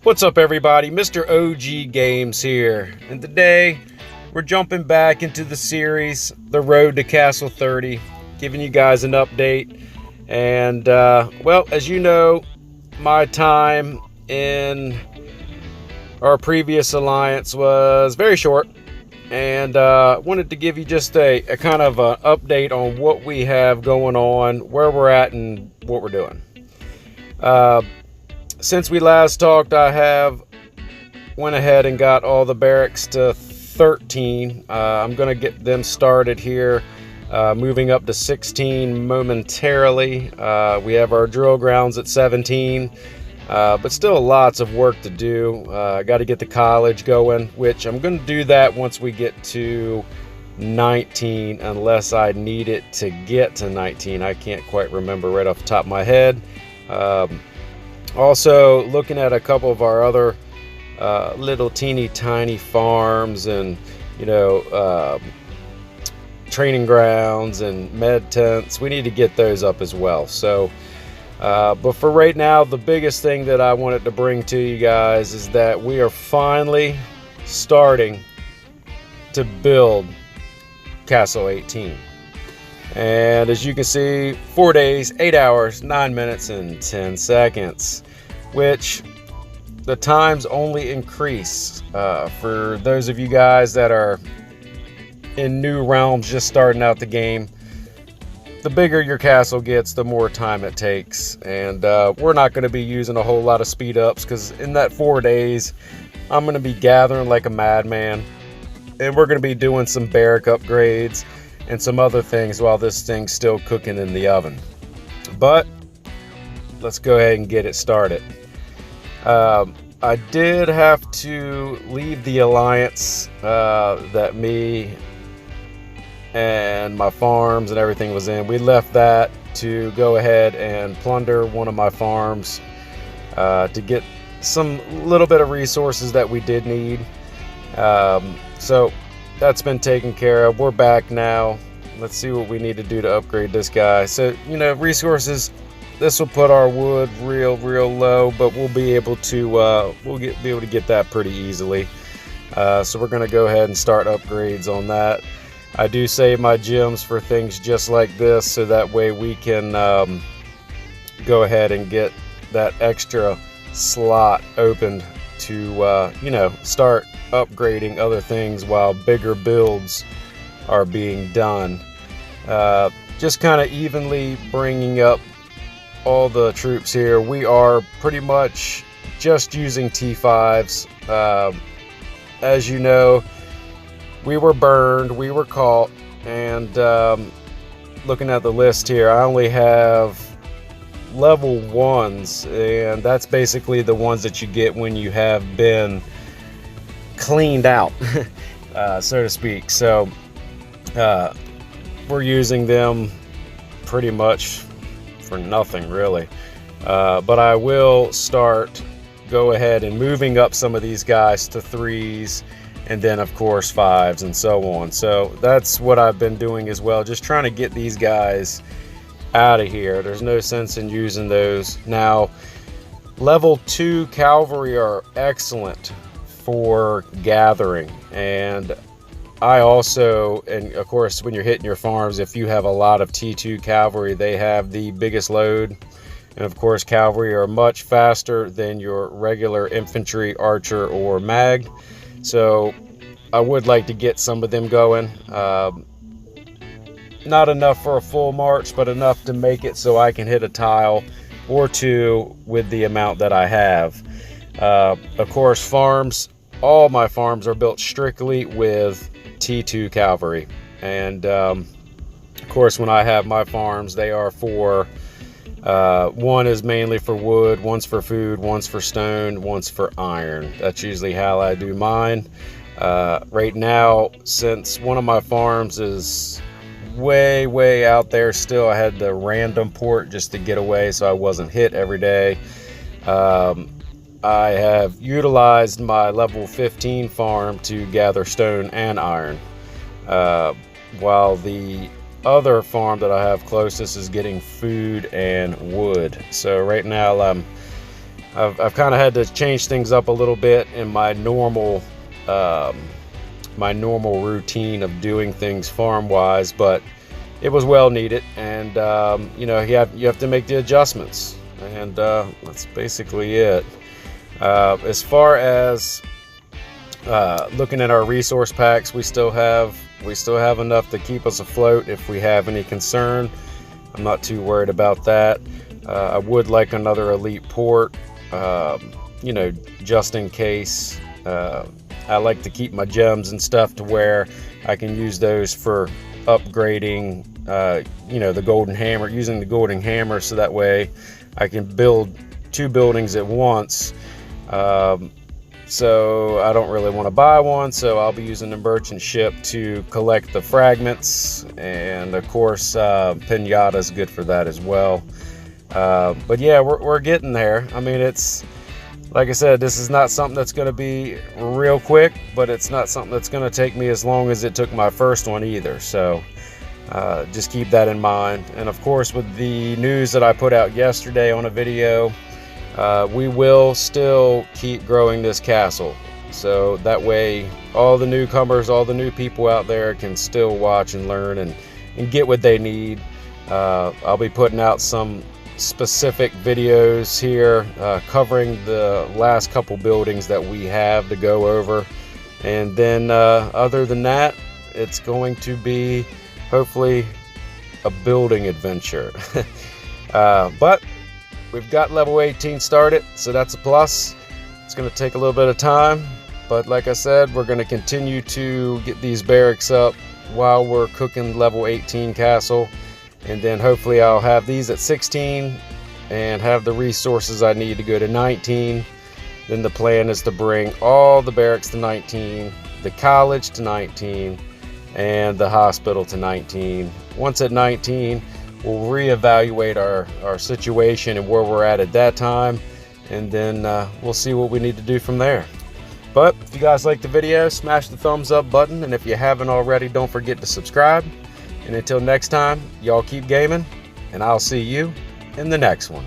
What's up, everybody? Mr. OG Games here, and today we're jumping back into the series, The Road to Castle 30, giving you guys an update. And, well, as you know, my time in our previous alliance was very short, and wanted to give you just a kind of an update on what we have going on, where we're at, and what we're doing. Since we last talked, I have went ahead and got all the barracks to 13. I'm going to get them started here, moving up to 16 momentarily. We have our drill grounds at 17, but still lots of work to do. Got to get the college going, which I'm going to do that once we get to 19, unless I need it to get to 19. I can't quite remember right off the top of my head. Also looking at a couple of our other little teeny tiny farms and, training grounds and med tents. We need to get those up as well. So, but for right now, the biggest thing that I wanted to bring to you guys is that we are finally starting to build Castle 18. And as you can see, 4 days, 8 hours, 9 minutes, and 10 seconds, which the times only increase. For those of you guys that are in new realms, just starting out the game, the bigger your castle gets, the more time it takes. And we're not going to be using a whole lot of speed ups, because in that 4 days, I'm going to be gathering like a madman. And we're going to be doing some barrack upgrades and some other things while this thing's still cooking in the oven. But let's go ahead and get it started. I did have to leave the alliance that me and my farms and everything was in. We left that to go ahead and plunder one of my farms to get some little bit of resources that we did need. So that's been taken care of. We're back now. Let's see what we need to do to upgrade this guy. So, resources, this will put our wood real low, but we'll be able to be able to get that pretty easily. So we're going to go ahead and start upgrades on that. I do save my gems for things just like this, so that way we can go ahead and get that extra slot opened to start upgrading other things while bigger builds are being done. Just kind of evenly bringing up all the troops here. We are pretty much just using T5s. As you know, we were burned, we were caught, and looking at the list here, I only have level 1s, and that's basically the ones that you get when you have been cleaned out, so to speak. So we're using them pretty much for nothing, really. But I will go ahead and moving up some of these guys to 3s, and then of course 5s, and so on. So that's what I've been doing as well, just trying to get these guys out of here. There's no sense in using those. Now, level 2 cavalry are excellent for gathering, and I also, and of course when you're hitting your farms, if you have a lot of T2 cavalry, they have the biggest load. And of course cavalry are much faster than your regular infantry, archer, or mag. So I would like to get some of them going. Not enough for a full march, but enough to make it so I can hit a tile or two with the amount that I have. Of course, farms, all my farms are built strictly with T2 cavalry. And of course, when I have my farms, they are for, one is mainly for wood, one's for food, one's for stone, one's for iron. That's usually how I do mine. Right now, since one of my farms is way out there still, I had the random port just to get away so I wasn't hit every day. I have utilized my level 15 farm to gather stone and iron, while the other farm that I have closest is getting food and wood. So right now I'm I've kind of had to change things up a little bit in my normal routine of doing things farm wise, but it was well needed, and you know, you have to make the adjustments, and that's basically it. As far as looking at our resource packs, we still have enough to keep us afloat if we have any concern. I'm not too worried about that. I would like another elite port, you know, just in case. I like to keep my gems and stuff to where I can use those for upgrading, you know, the golden hammer, using the golden hammer, so that way I can build 2 buildings at once. So I don't really want to buy one, so I'll be using the merchant ship to collect the fragments, and of course Pinata is good for that as well. But yeah, we're getting there. I mean, it's like I said, this is not something that's going to be real quick, but it's not something that's going to take me as long as it took my first one either. So just keep that in mind. And of course, with the news that I put out yesterday on a video, we will still keep growing this castle. So that way all the newcomers, all the new people out there can still watch and learn and get what they need. I'll be putting out some specific videos here covering the last couple buildings that we have to go over, and then other than that, it's going to be hopefully a building adventure. But we've got level 18 started, so that's a plus. It's going to take a little bit of time, but like I said, we're going to continue to get these barracks up while we're cooking level 18 castle. And then hopefully I'll have these at 16 and have the resources I need to go to 19. Then the plan is to bring all the barracks to 19, the college to 19, and the hospital to 19. Once at 19, we'll reevaluate our situation and where we're at that time, and then we'll see what we need to do from there. But if you guys like the video, smash the thumbs up button, and if you haven't already, don't forget to subscribe. And until next time, y'all keep gaming, and I'll see you in the next one.